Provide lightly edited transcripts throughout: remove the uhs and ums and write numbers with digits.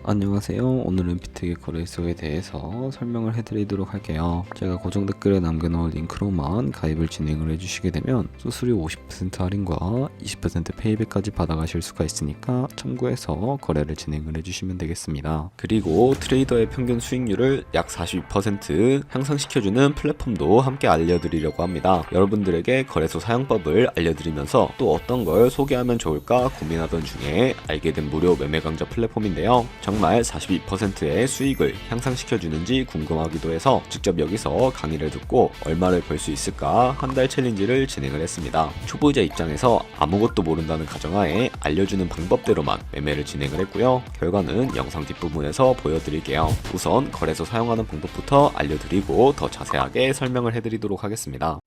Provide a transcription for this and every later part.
안녕하세요. 오늘은 비트겟 거래소에 대해서 설명을 해드리도록 할게요. 제가 고정 댓글에 남겨놓은 링크로만 가입을 진행을 해주시게 되면 수수료 50% 할인과 20% 페이백까지 받아가실 수가 있으니까 참고해서 거래를 진행을 해주시면 되겠습니다. 그리고 트레이더의 평균 수익률을 약 42% 향상시켜주는 플랫폼도 함께 알려드리려고 합니다. 여러분들에게 거래소 사용법을 알려드리면서 또 어떤 걸 소개하면 좋을까 고민하던 중에 알게 된 무료 매매 강좌 플랫폼인데요. 정말 42%의 수익을 향상시켜주는지 궁금하기도 해서 직접 여기서 강의를 듣고 얼마를 벌 수 있을까 한 달 챌린지를 진행을 했습니다. 초보자 입장에서 아무것도 모른다는 가정하에 알려주는 방법대로만 매매를 진행을 했고요. 결과는 영상 뒷부분에서 보여드릴게요. 우선 거래소 사용하는 방법부터 알려드리고 더 자세하게 설명을 해드리도록 하겠습니다.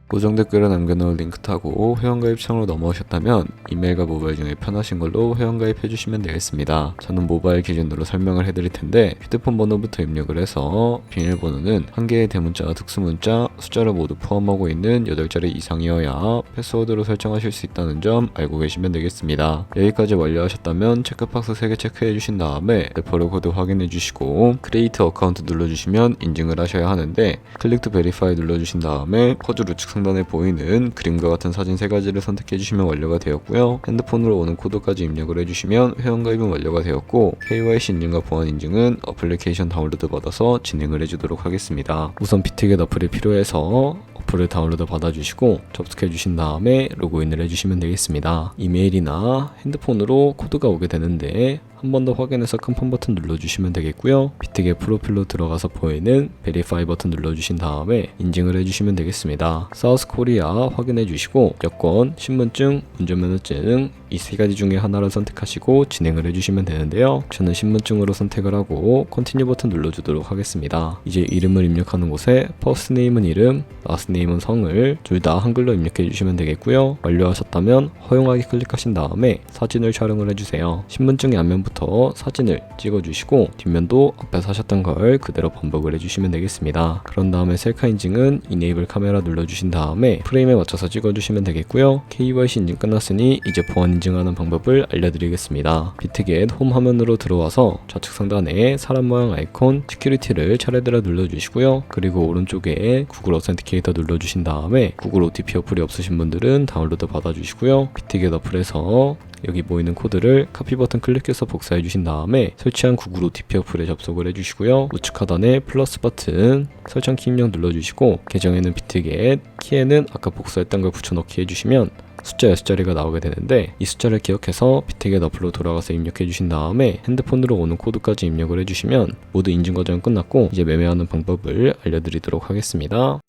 고정 댓글에 남겨놓은 링크 타고 회원가입 창으로 넘어오셨다면 이메일과 모바일 중에 편하신 걸로 회원가입 해주시면 되겠습니다. 저는 모바일 기준으로 설명을 해드릴 텐데 휴대폰 번호부터 입력을 해서 비밀번호는 한 개의 대문자와 특수문자, 숫자를 모두 포함하고 있는 8자리 이상이어야 패스워드로 설정하실 수 있다는 점 알고 계시면 되겠습니다. 여기까지 완료하셨다면 체크박스 3개 체크해 주신 다음에 레퍼럴 코드 확인해 주시고 크리에이트 어카운트 눌러주시면 인증을 하셔야 하는데 클릭 투 베리파이 눌러주신 다음에 코드 우측 상단에 보이는 그림과 같은 사진 3가지를 선택해 주시면 완료가 되었고요. 핸드폰으로 오는 코드까지 입력을 해주시면 회원가입은 완료가 되었고 KYC 인증과 보안 인증은 어플리케이션 다운로드 받아서 진행을 해주도록 하겠습니다. 우선 비트겟 어플이 필요해서 어플을 다운로드 받아주시고 접속해 주신 다음에 로그인을 해주시면 되겠습니다. 이메일이나 핸드폰으로 코드가 오게 되는데 한 번 더 확인해서 컨펌 버튼 눌러주시면 되겠고요. 비트겟 프로필로 들어가서 보이는 베리파이 버튼 눌러주신 다음에 인증을 해주시면 되겠습니다. 사우스 코리아 확인해 주시고 여권, 신분증, 운전면허증 이 3가지 중에 하나를 선택하시고 진행을 해주시면 되는데요. 저는 신분증으로 선택을 하고 컨티뉴 버튼 눌러주도록 하겠습니다. 이제 이름을 입력하는 곳에 퍼스트 네임은 이름, 라스트 네임은 성을 둘 다 한글로 입력해 주시면 되겠고요. 완료하셨다면 허용하기 클릭하신 다음에 사진을 촬영을 해주세요. 신분증의 앞면부터 사진을 찍어주시고 뒷면도 앞에서 하셨던 걸 그대로 반복을 해주시면 되겠습니다. 그런 다음에 셀카 인증은 이네이블 카메라 눌러주신 다음에 프레임에 맞춰서 찍어주시면 되겠고요. KYC 인증 끝났으니 이제 보안 인증하는 방법을 알려드리겠습니다. 비트겟 홈 화면으로 들어와서 좌측 상단에 사람 모양 아이콘 시큐리티를 차례대로 눌러주시고요. 그리고 오른쪽에 구글 어센티케이터 눌러주신 다음에 구글 OTP 어플이 없으신 분들은 다운로드 받아주시고요. 비트겟 어플에서 여기 보이는 코드를 카피 버튼 클릭해서 복사해 주신 다음에 설치한 구글 OTP 어플에 접속을 해주시고요. 우측 하단에 플러스 버튼 설정 키 입력 눌러주시고 계정에는 비트겟, 키에는 아까 복사했던 걸 붙여넣기 해주시면 숫자 6자리가 나오게 되는데 이 숫자를 기억해서 비트겟 어플로 돌아가서 입력해 주신 다음에 핸드폰으로 오는 코드까지 입력을 해주시면 모두 인증 과정은 끝났고 이제 매매하는 방법을 알려드리도록 하겠습니다.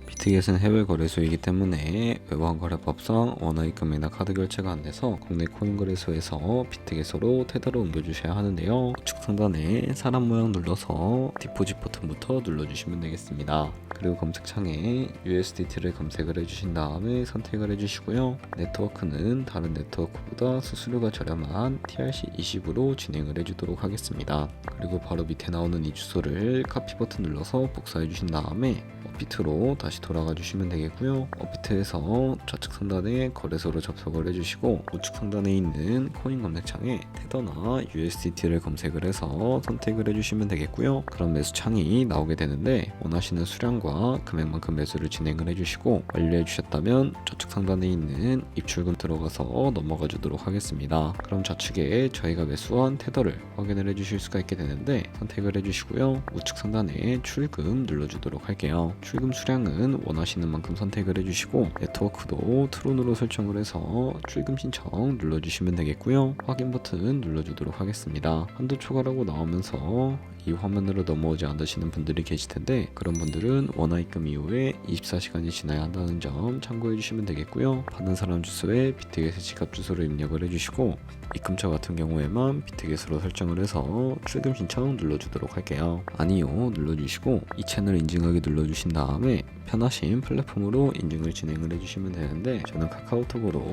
비트겟은 해외 거래소이기 때문에 외환거래법상 원화입금이나 카드 결제가 안 돼서 국내 코인 거래소에서 비트겟으로 테더로 옮겨주셔야 하는데요. 우측 상단에 사람 모양 눌러서 디포짓 버튼부터 눌러주시면 되겠습니다. 그리고 검색창에 USDT를 검색을 해주신 다음에 선택을 해주시고요. 네트워크는 다른 네트워크보다 수수료가 저렴한 TRC20으로 진행을 해주도록 하겠습니다. 그리고 바로 밑에 나오는 이 주소를 카피 버튼 눌러서 복사해 주신 다음에 업비트로 다시 돌아가 주시면 되겠고요. 업비트에서 좌측 상단에 거래소로 접속을 해주시고 우측 상단에 있는 코인 검색창에 테더나 USDT를 검색을 해서 선택을 해주시면 되겠고요. 그럼 매수창이 나오게 되는데 원하시는 수량과 금액만큼 매수를 진행을 해주시고 완료해 주셨다면 좌측 상단에 있는 입출금 들어가서 넘어가 주도록 하겠습니다. 그럼 좌측에 저희가 매수한 테더를 확인을 해주실 수가 있게 되는데 선택을 해주시고요. 우측 상단에 출금 눌러주도록 할게요. 출금 수량은 원하시는 만큼 선택을 해주시고 네트워크도 트론으로 설정을 해서 출금 신청 눌러주시면 되겠고요. 확인 버튼 눌러주도록 하겠습니다. 한도 초과라고 나오면서 이 화면으로 넘어오지 않으시는 분들이 계실 텐데 그런 분들은 원화입금 이후에 24시간이 지나야 한다는 점 참고해 주시면 되겠고요. 받는 사람 주소에 비트겟의 지갑 주소를 입력을 해주시고 입금처 같은 경우에만 비트겟으로 설정을 해서 출금 신청 눌러주도록 할게요. 아니요 눌러주시고 이 채널 인증하기 눌러주신 다음에 편하신 플랫폼으로 인증을 진행을 해주시면 되는데 저는 카카오톡으로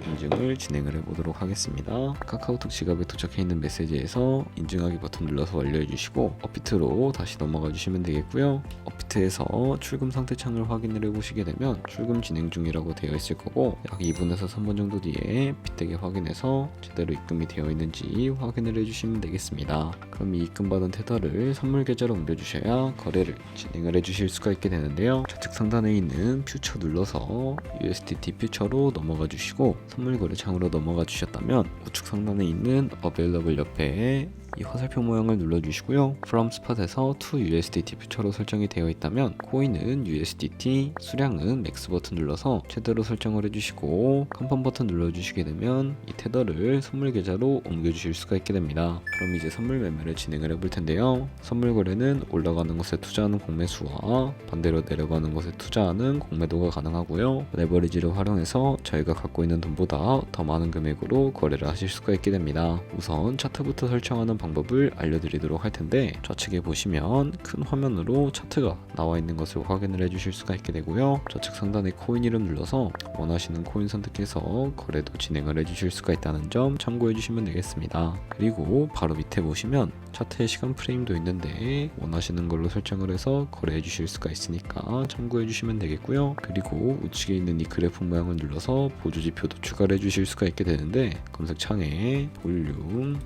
인증을 진행을 해보도록 하겠습니다. 카카오톡 지갑에 도착해 있는 메시지에서 인증하기 버튼 눌러서 완료해주시고 업비트로 다시 넘어가 주시면 되겠고요. 업비트에서 출금 상태 창을 확인을 해보시게 되면 출금 진행 중이라고 되어 있을 거고 약 2분에서 3분 정도 뒤에 빗대게 확인해서 제대로 입금이 되어 있는지 확인을 해주시면 되겠습니다. 그럼 이 입금받은 테더를 선물 계좌로 옮겨주셔야 거래를 진행을 해주실 수가 있게 되는데요. 좌측 상단에 있는 퓨처 눌러서 USDT 퓨처로 넘어가 주시고 선물 거래 창으로 넘어가 주셨다면 우측 상단에 있는 Available 옆에 이 화살표 모양을 눌러주시고요. From Spot에서 to USDT 퓨처로 설정이 되어 있다면 코인은 USDT, 수량은 맥스 버튼 눌러서 최대로 설정을 해주시고 컨펌 버튼 눌러주시게 되면 이 테더를 선물 계좌로 옮겨주실 수가 있게 됩니다. 그럼 이제 선물 매매를 진행을 해볼 텐데요. 선물 거래는 올라가는 것에 투자하는 공매수와 반대로 내려가는 것에 투자하는 공매도가 가능하고요. 레버리지를 활용해서 저희가 갖고 있는 돈보다 더 많은 금액으로 거래를 하실 수가 있게 됩니다. 우선 차트부터 설정하는 방법을 알려드리도록 할 텐데 좌측에 보시면 큰 화면으로 차트가 나와 있는 것을 확인을 해주실 수가 있게 되고요. 좌측 상단에 코인 이름 눌러서 원하시는 코인 선택해서 거래도 진행을 해주실 수가 있다는 점 참고해 주시면 되겠습니다. 그리고 바로 밑에 보시면 차트의 시간 프레임도 있는데 원하시는 걸로 설정을 해서 거래해 주실 수가 있으니까 참고해 주시면 되겠고요. 그리고 우측에 있는 이 그래프 모양을 눌러서 보조지표도 추가를 해주실 수가 있게 되는데 검색창에 볼륨,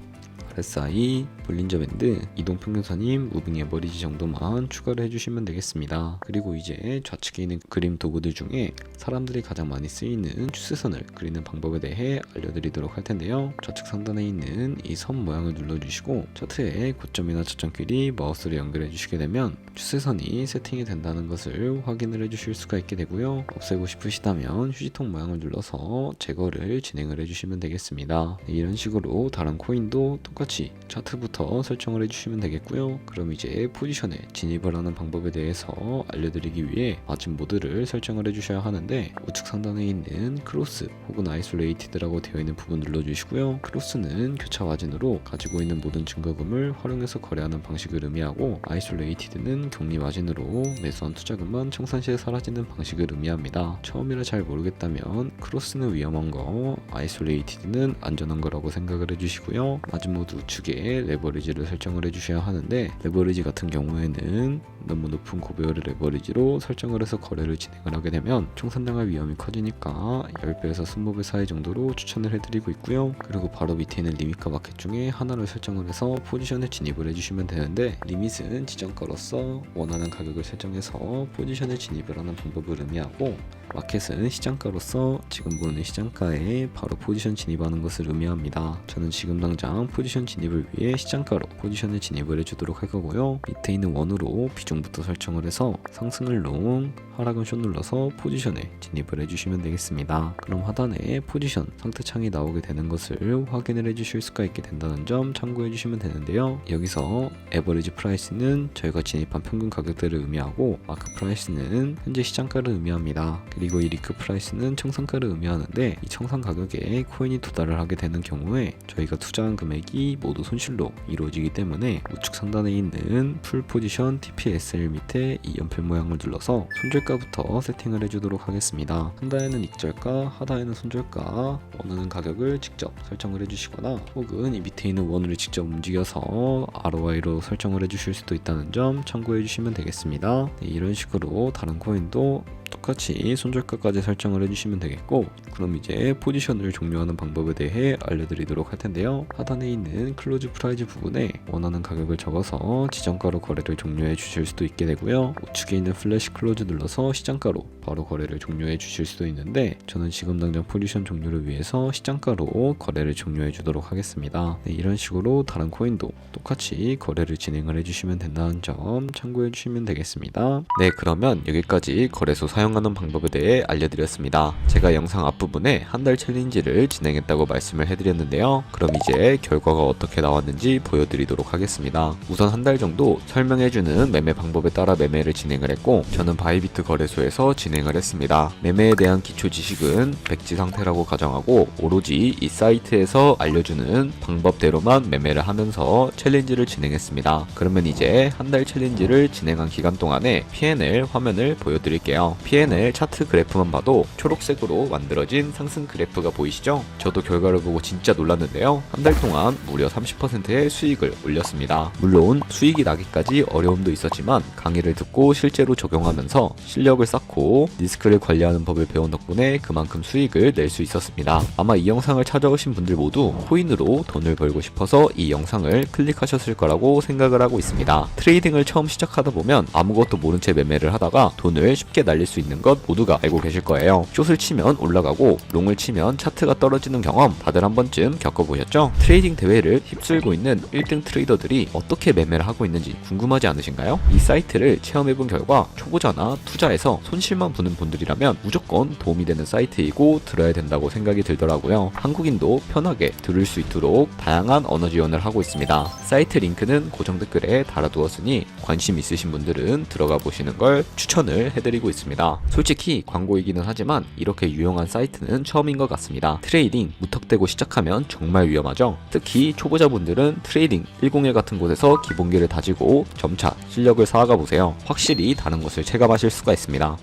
RSI, 볼린저 밴드, 이동평균선임, 무빙 에버리지 정도만 추가를 해주시면 되겠습니다. 그리고 이제 좌측에 있는 그림 도구들 중에 사람들이 가장 많이 쓰이는 추세선을 그리는 방법에 대해 알려드리도록 할 텐데요. 좌측 상단에 있는 이 선 모양을 눌러주시고 차트의 고점이나 저점끼리 마우스를 연결해 주시게 되면 추세선이 세팅이 된다는 것을 확인을 해주실 수가 있게 되고요. 없애고 싶으시다면 휴지통 모양을 눌러서 제거를 진행을 해주시면 되겠습니다. 이런 식으로 다른 코인도 똑같이 차트부터 설정을 해주시면 되겠고요. 그럼 이제 포지션에 진입을 하는 방법에 대해서 알려드리기 위해 마진 모드를 설정을 해주셔야 하는데 우측 상단에 있는 크로스 혹은 아이솔레이티드라고 되어 있는 부분 눌러주시고요. 크로스는 교차 마진으로 가지고 있는 모든 증거금을 활용해서 거래하는 방식을 의미하고 아이솔레이티드는 격리 마진으로 매수한 투자금만 청산 시에 사라지는 방식을 의미합니다. 처음이라 잘 모르겠다면 크로스는 위험한 거, 아이솔레이티드는 안전한 거라고 생각을 해주시고요. 마진 모드 우측에 레버리지를 설정을 해주셔야 하는데 레버리지 같은 경우에는 너무 높은 고배율의 레버리지로 설정을 해서 거래를 진행을 하게 되면 총산당할 위험이 커지니까 10배에서 20배 사이 정도로 추천을 해드리고 있고요. 그리고 바로 밑에 있는 리밋과 마켓 중에 하나를 설정을 해서 포지션에 진입을 해주시면 되는데 리밋은 지정가로서 원하는 가격을 설정해서 포지션에 진입을 하는 방법을 의미하고 마켓은 시장가로서 지금 보는 시장가에 바로 포지션 진입하는 것을 의미합니다. 저는 지금 당장 포지션 진입을 위해 시장가로 포지션에 진입을 해주도록 할 거고요. 밑에 있는 원으로 비중부터 설정을 해서 상승을 롱, 하락은 숏 눌러서 포지션에 진입을 해주시면 되겠습니다. 그럼 하단에 포지션 상태창이 나오게 되는 것을 확인을 해주실 수가 있게 된다는 점 참고해 주시면 되는데요. 여기서 에버리지 프라이스는 저희가 진입한 평균 가격대를 의미하고 마크 프라이스는 현재 시장가를 의미합니다. 그리고 이 리크 프라이스는 청산가를 의미하는데 이 청산 가격에 코인이 도달을 하게 되는 경우에 저희가 투자한 금액이 모두 손실로 이루어지기 때문에 우측 상단에 있는 풀 포지션 TPSL 밑에 이 연필 모양을 눌러서 손절가부터 세팅을 해주도록 하겠습니다. 상단에는 익절가, 하단에는 손절가, 원하는 가격을 직접 설정을 해주시거나 혹은 이 밑에 있는 원을 직접 움직여서 ROI로 설정을 해주실 수도 있다는 점 참고해 주시면 되겠습니다. 네, 이런 식으로 다른 코인도 똑같이 손절가까지 설정을 해주시면 되겠고 그럼 이제 포지션을 종료하는 방법에 대해 알려드리도록 할 텐데요. 하단에 있는 클로즈 프라이즈 부분에 원하는 가격을 적어서 지정가로 거래를 종료해 주실 수도 있게 되고요. 우측에 있는 플래시 클로즈 눌러서 시장가로 바로 거래를 종료해 주실 수도 있는데 저는 지금 당장 포지션 종료를 위해서 시장가로 거래를 종료해 주도록 하겠습니다. 네, 이런 식으로 다른 코인도 똑같이 거래를 진행을 해주시면 된다는 점 참고해 주시면 되겠습니다. 네, 그러면 여기까지 거래소 사용 사용하는 방법에 대해 알려드렸습니다. 제가 영상 앞부분에 한 달 챌린지를 진행했다고 말씀을 해드렸는데요. 그럼 이제 결과가 어떻게 나왔는지 보여드리도록 하겠습니다. 우선 한 달 정도 설명해주는 매매 방법에 따라 매매를 진행을 했고, 저는 바이비트 거래소에서 진행을 했습니다. 매매에 대한 기초 지식은 백지 상태라고 가정하고 오로지 이 사이트에서 알려주는 방법대로만 매매를 하면서 챌린지를 진행했습니다. 그러면 이제 한 달 챌린지를 진행한 기간 동안에 P&L 화면을 보여드릴게요. P&L 차트 그래프만 봐도 초록색으로 만들어진 상승 그래프가 보이시죠? 저도 결과를 보고 진짜 놀랐는데요. 한 달 동안 무려 30%의 수익을 올렸습니다. 물론 수익이 나기까지 어려움도 있었지만 강의를 듣고 실제로 적용하면서 실력을 쌓고 리스크를 관리하는 법을 배운 덕분에 그만큼 수익을 낼 수 있었습니다. 아마 이 영상을 찾아오신 분들 모두 코인으로 돈을 벌고 싶어서 이 영상을 클릭하셨을 거라고 생각을 하고 있습니다. 트레이딩을 처음 시작하다 보면 아무것도 모른 채 매매를 하다가 돈을 쉽게 날릴 수 있는 것 모두가 알고 계실 거예요. 숏을 치면 올라가고 롱을 치면 차트가 떨어지는 경험 다들 한 번쯤 겪어보셨죠? 트레이딩 대회를 휩쓸고 있는 1등 트레이더들이 어떻게 매매를 하고 있는지 궁금하지 않으신가요? 이 사이트를 체험해본 결과 초보자나 투자에서 손실만 보는 분들이라면 무조건 도움이 되는 사이트이고 들어야 된다고 생각이 들더라고요. 한국인도 편하게 들을 수 있도록 다양한 언어 지원을 하고 있습니다. 사이트 링크는 고정 댓글에 달아두었으니 관심 있으신 분들은 들어가 보시는 걸 추천을 해드리고 있습니다. 솔직히 광고이기는 하지만 이렇게 유용한 사이트는 처음인 것 같습니다. 트레이딩 무턱대고 시작하면 정말 위험하죠. 특히 초보자분들은 트레이딩 101 같은 곳에서 기본기를 다지고 점차 실력을 쌓아가 보세요. 확실히 다른 것을 체감하실 수가 있습니다.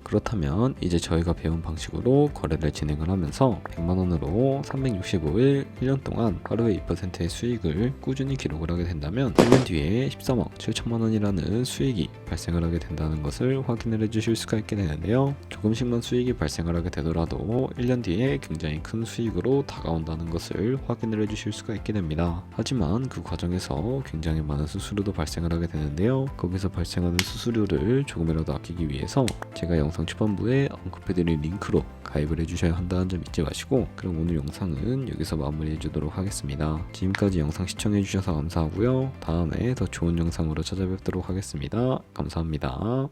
그렇다면 이제 저희가 배운 방식으로 거래를 진행을 하면서 100만원으로 365일 1년 동안 하루에 2%의 수익을 꾸준히 기록을 하게 된다면 1년 뒤에 13억 7천만원이라는 수익이 발생을 하게 된다는 것을 확인을 해주실 수가 있게 되는데요. 조금씩만 수익이 발생을 하게 되더라도 1년 뒤에 굉장히 큰 수익으로 다가온다는 것을 확인을 해주실 수가 있게 됩니다. 하지만 그 과정에서 굉장히 많은 수수료도 발생을 하게 되는데요. 거기서 발생하는 수수료를 조금이라도 아끼기 위해서 제가 영상 초반부에 언급해드린 링크로 가입을 해주셔야 한다는 점 잊지 마시고, 그럼 오늘 영상은 여기서 마무리해 주도록 하겠습니다. 지금까지 영상 시청해 주셔서 감사하고요. 다음에 더 좋은 영상으로 찾아뵙도록 하겠습니다. 감사합니다.